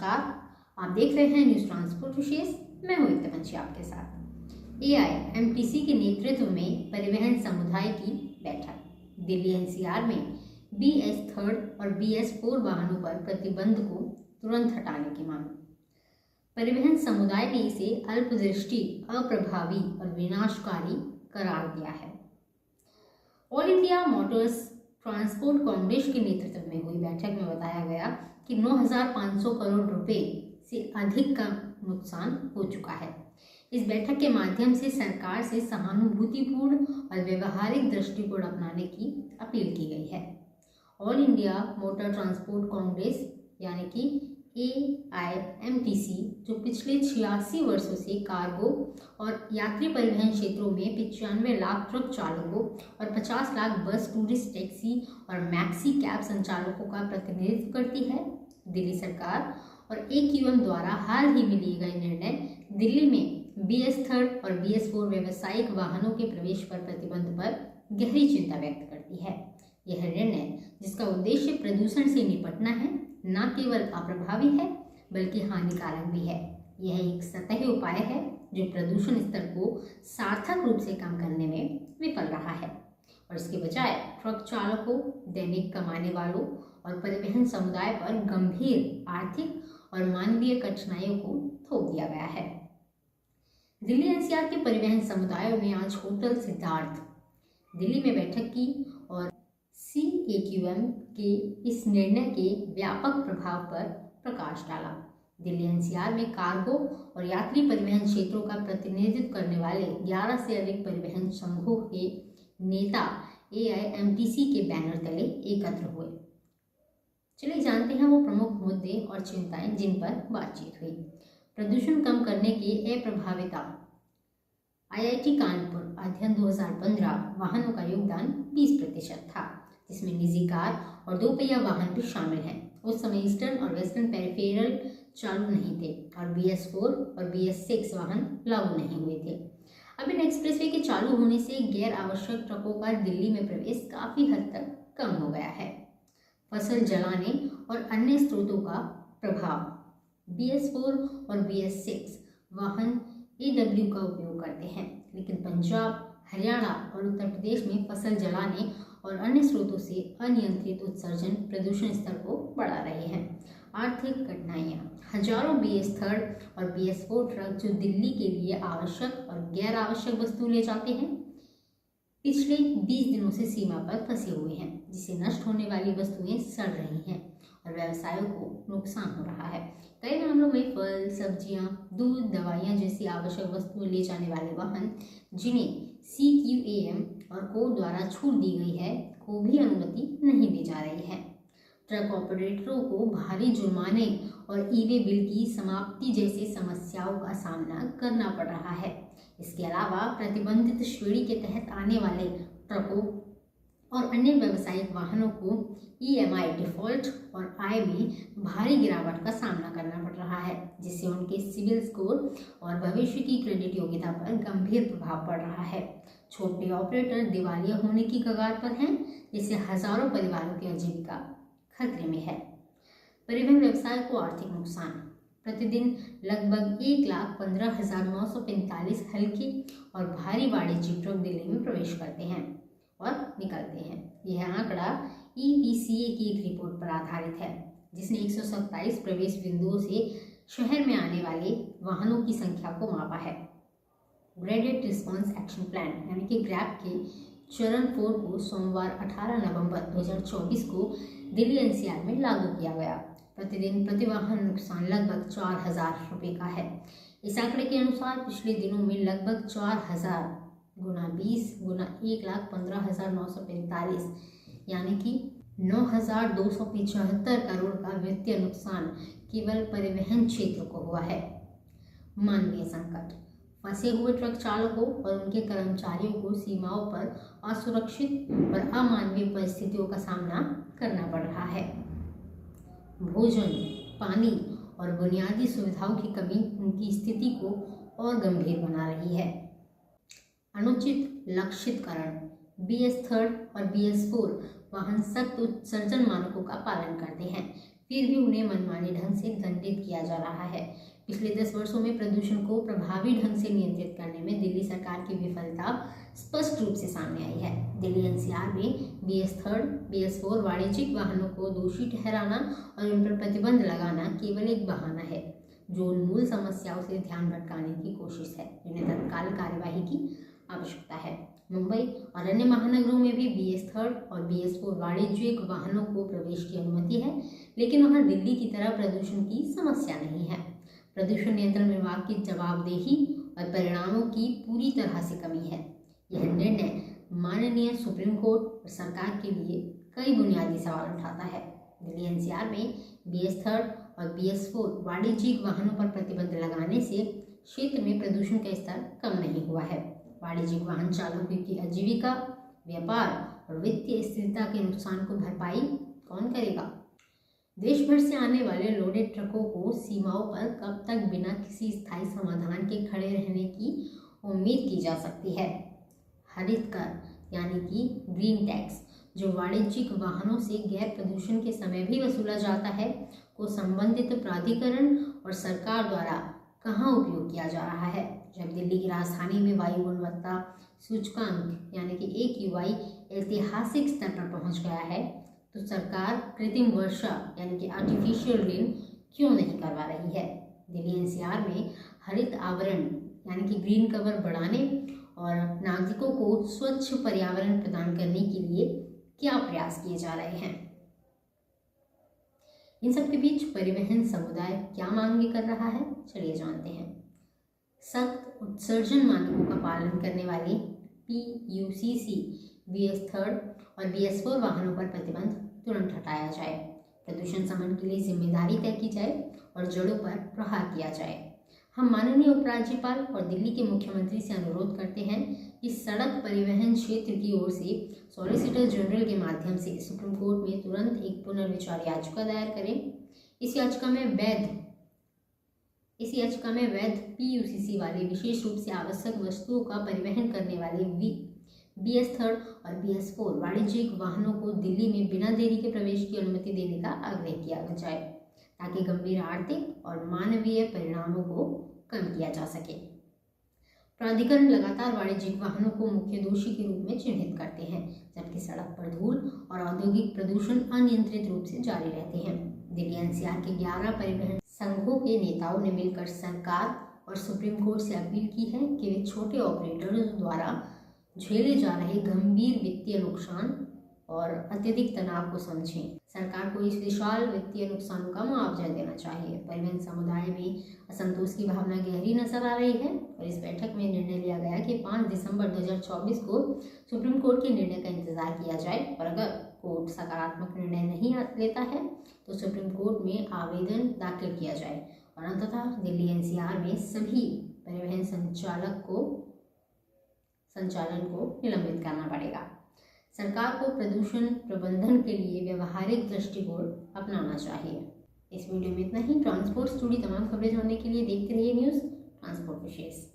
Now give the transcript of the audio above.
नमस्कार, आप देख रहे हैं न्यूज ट्रांसपोर्ट विशेष। मैं हूं एकता पंछी आपके साथ। AIMTC के नेतृत्व में परिवहन समुदाय की बैठक। दिल्ली NCR में BS3 और BS4 वाहनों पर प्रतिबंध को तुरंत हटाने की मांग। परिवहन समुदाय ने इसे अल्पदृष्टि, अप्रभावी और विनाशकारी करार दिया है। All India Motors transport Congress के नेतृत्व में हुई बैठक में बताया गया कि 9,500 करोड़ रुपए से अधिक का नुकसान हो चुका है। इस बैठक के माध्यम से सरकार से सहानुभूतिपूर्ण और व्यवहारिक दृष्टिकोण अपनाने की अपील की गई है। All India motor transport Congress यानी कि AIMTC जो पिछले 86 वर्षों से कार्गो और यात्री परिवहन क्षेत्रों में 95 लाख ट्रक चालकों और 50 लाख बस, टूरिस्ट टैक्सी और मैक्सी कैब संचालकों का प्रतिनिधित्व करती है। दिल्ली सरकार और AQM द्वारा हाल ही में लिए गए निर्णय दिल्ली में BS3 और BS4 व्यावसायिक वाहनों के प्रवेश पर प्रतिबंध पर गहरी चिंता व्यक्त करती है। यह निर्णय, जिसका उद्देश्य प्रदूषण से निपटना है, न केवल अप्रभावी है बल्कि हानिकारक भी है। यह एक सतही उपाय है जो प्रदूषण स्तर को सार्थक रूप से कम करने में विफल रहा है और इसके बजाय ट्रक चालकों, दैनिक कमाने वालों और परिवहन समुदाय पर गंभीर आर्थिक और मानवीय कठिनाइयों को थोप दिया गया है। दिल्ली NCR के परिवहन समुदायों ने आज होटल सिद्धार्थ दिल्ली में बैठक की और CAQM के इस निर्णय के व्यापक प्रभाव पर प्रकाश डाला। दिल्ली NCR में कार्गो और यात्री परिवहन क्षेत्रों का प्रतिनिधित्व करने वाले 11 से अधिक परिवहन संघों के नेता AIMTC के बैनर तले एकत्र हुए। चलिए जानते हैं वो प्रमुख मुद्दे और चिंताएं जिन पर बातचीत हुई। प्रदूषण कम करने की अप्रभाविता। IIT कानपुर अध्ययन 2015 वाहनों का योगदान 20% था, जिसमें निजी कार और 2 पहिया वाहन भी शामिल हैं। उस समय ईस्टर्न और वेस्टर्न पेरिफेरल चालू नहीं थे और BS4 और BS6 वाहन लागू नहीं हुए थे। अब इन एक्सप्रेसवे के चालू होने से गैर आवश्यक ट्रकों का दिल्ली में प्रवेश काफ़ी हद तक कम हो गया है। फसल जलाने और अन्य स्रोतों का प्रभाव। BS4 और BS6 वाहन AW का उपयोग करते हैं, लेकिन पंजाब, हरियाणा और उत्तर प्रदेश में फसल जलाने और अन्य स्रोतों से अनियंत्रित उत्सर्जन प्रदूषण स्तर को बढ़ा रहे हैं। आर्थिक कठिनाइयाँ। हजारों BS3 और BS4 ट्रक जो दिल्ली के लिए आवश्यक और गैर आवश्यक वस्तु ले जाते हैं, पिछले 20 दिनों से सीमा पर फंसे हुए हैं, जिससे नष्ट होने वाली वस्तुएं सड़ रही हैं और व्यवसायों को नुकसान हो रहा है। कई मामलों में फल, सब्जियां, दूध, दवाइयां जैसी आवश्यक वस्तुएं ले जाने वाले वाहन जिन्हें CQAM और कोर्ट द्वारा छूट दी गई है को भी अनुमति नहीं दी जा रही है। ट्रक ऑपरेटरों को भारी जुर्माने और ई-वे बिल की समाप्ति जैसी समस्याओं का सामना करना पड़ रहा है। इसके अलावा प्रतिबंधित श्रेणी के तहत आने वाले ट्रकों और अन्य व्यावसायिक वाहनों को EMI डिफॉल्ट और आय में भारी गिरावट का सामना करना पड़ रहा है, जिससे उनके सिविल स्कोर और भविष्य की क्रेडिट योग्यता पर गंभीर प्रभाव पड़ रहा है। छोटे ऑपरेटर दिवालिया होने की कगार पर हैं, जिससे हजारों परिवारों की आजीविका खतरे में है। परिवहन व्यवसाय को आर्थिक नुकसान। प्रतिदिन लगभग 1,15,945 हल्के और भारी वाणिज्यिक ट्रक दिल्ली में प्रवेश करते हैं और निकलते हैं। यह आंकड़ा EPCA की एक रिपोर्ट पर आधारित है, जिसने 127 प्रवेश बिंदुओं से शहर में आने वाले वाहनों की संख्या को मापा है। ग्रेडेड रिस्पॉन्स एक्शन प्लान यानी कि ग्रैप के चरण 4 को सोमवार 18 नवंबर 2024 को दिल्ली NCR में लागू किया गया। प्रतिदिन प्रति वाहन नुकसान लगभग 4,000 रुपये का है। इस आंकड़े के अनुसार पिछले दिनों में लगभग 4,000 गुना 20 गुना 1,15,945 यानी कि 9,275 करोड़ का वित्तीय नुकसान केवल परिवहन क्षेत्र को हुआ है। मानवीय संकट। फंसे हुए ट्रक चालकों और उनके कर्मचारियों को सीमाओं पर असुरक्षित और अमानवीय परिस्थितियों का सामना करना पड़ रहा है। भोजन, पानी और बुनियादी सुविधाओं की कमी उनकी स्थिति को और गंभीर बना रही है। अनुचित लक्षितकरण। BS3 और BS4 वाहन सख्त उत्सर्जन मानकों का पालन करते हैं। फिर भी उन्हें मनमाने ढंग से दंडित किया जा रहा है। पिछले 10 वर्षों में प्रदूषण को प्रभावी ढंग से नियंत्रित करने में दिल्ली सरकार की विफलता स्पष्ट रूप से सामने आई है। दिल्ली एनसीआर में BS3, BS4 वाणिज्यिक वाहनों को दोषी ठहराना और उन पर प्रतिबंध लगाना केवल एक बहाना है जो उन मूल समस्याओं से ध्यान भटकाने की कोशिश है जिन्हें तत्काल कार्यवाही की आवश्यकता है। मुंबई और अन्य महानगरों में भी BS3 और BS4 वाणिज्यिक वाहनों को प्रवेश की अनुमति है, लेकिन वहां दिल्ली की तरह प्रदूषण की समस्या नहीं है। प्रदूषण नियंत्रण विभाग की जवाबदेही और परिणामों की पूरी तरह से कमी है। यह निर्णय माननीय सुप्रीम कोर्ट और सरकार के लिए कई बुनियादी सवाल उठाता है। दिल्ली एनसीआर में BS3 और BS4 वाणिज्यिक वाहनों पर प्रतिबंध लगाने से क्षेत्र में प्रदूषण का स्तर कम नहीं हुआ है। वाणिज्यिक वाहन चालकों की आजीविका, व्यापार और वित्तीय स्थिरता के नुकसान को भरपाई कौन करेगा? देश भर से आने वाले लोडेड ट्रकों को सीमाओं पर कब तक बिना किसी स्थायी समाधान के खड़े रहने की उम्मीद की जा सकती है? हरित कर यानी कि ग्रीन टैक्स, जो वाणिज्यिक वाहनों से गैर प्रदूषण के समय भी वसूला जाता है, को संबंधित प्राधिकरण और सरकार द्वारा कहाँ उपयोग किया जा रहा है? जब दिल्ली की राजधानी में वायु गुणवत्ता सूचकांक यानी कि AQI ऐतिहासिक स्तर पर पहुंच गया है, तो सरकार कृत्रिम वर्षा यानी कि आर्टिफिशियल रेन क्यों नहीं करवा रही है? दिल्ली एनसीआर में हरित आवरण यानी कि ग्रीन कवर बढ़ाने और नागरिकों को स्वच्छ पर्यावरण प्रदान करने के लिए क्या प्रयास किए जा रहे हैं? इन सब के बीच परिवहन समुदाय क्या मांगे कर रहा है, चलिए जानते हैं। सख्त उत्सर्जन मानकों का पालन करने वाले PUCC BS3 और BS4 वाहनों पर प्रतिबंध तुरंत हटाया जाए, प्रदूषण शमन के लिए जिम्मेदारी तय की जाए और जड़ों पर प्रहार किया जाए। हम माननीय उपराज्यपाल और दिल्ली के मुख्यमंत्री से अनुरोध करते हैं कि सड़क परिवहन क्षेत्र की ओर से सॉलिसिटर जनरल के माध्यम से सुप्रीम कोर्ट में तुरंत एक पुनर्विचार याचिका दायर करें। इस याचिका में वैध PUCC वाले विशेष रूप से आवश्यक वस्तुओं का परिवहन करने वाले BS3 और BS4 वाणिज्यिक वाहनों को दिल्ली में बिना देरी के प्रवेश की अनुमति देने का आग्रह किया जाए ताकि गंभीर आर्थिक और मानवीय परिणामों को कम किया जा सके। प्राधिकरण लगातार वाणिज्यिक वाहनों को मुख्य दोषी के रूप में चिन्हित करते हैं, जबकि सड़क पर धूल और औद्योगिक प्रदूषण अनियंत्रित रूप से जारी रहते हैं। दिल्ली एनसीआर के 11 परिवहन संघों के नेताओं ने मिलकर सरकार और सुप्रीम कोर्ट से अपील की है कि वे छोटे ऑपरेटर्स द्वारा झेले जा रहे गंभीर वित्तीय नुकसान और अत्यधिक तनाव को समझें। सरकार को इस विशाल वित्तीय नुकसानों का मुआवजा देना चाहिए। परिवहन समुदाय में असंतोष की भावना गहरी नजर आ रही है और इस बैठक में निर्णय लिया गया कि 5 दिसंबर 2024 को सुप्रीम कोर्ट के निर्णय का इंतजार किया जाए और अगर कोर्ट सकारात्मक निर्णय नहीं लेता है तो सुप्रीम कोर्ट में आवेदन दाखिल किया जाए और अंततः दिल्ली एनसीआर में सभी परिवहन संचालन को निलंबित करना पड़ेगा। सरकार को प्रदूषण प्रबंधन के लिए व्यवहारिक दृष्टिकोण अपनाना चाहिए। इस वीडियो में इतना ही। ट्रांसपोर्ट से जुड़ी तमाम खबरें जानने के लिए देखते रहिए न्यूज़ ट्रांसपोर्ट विशेष।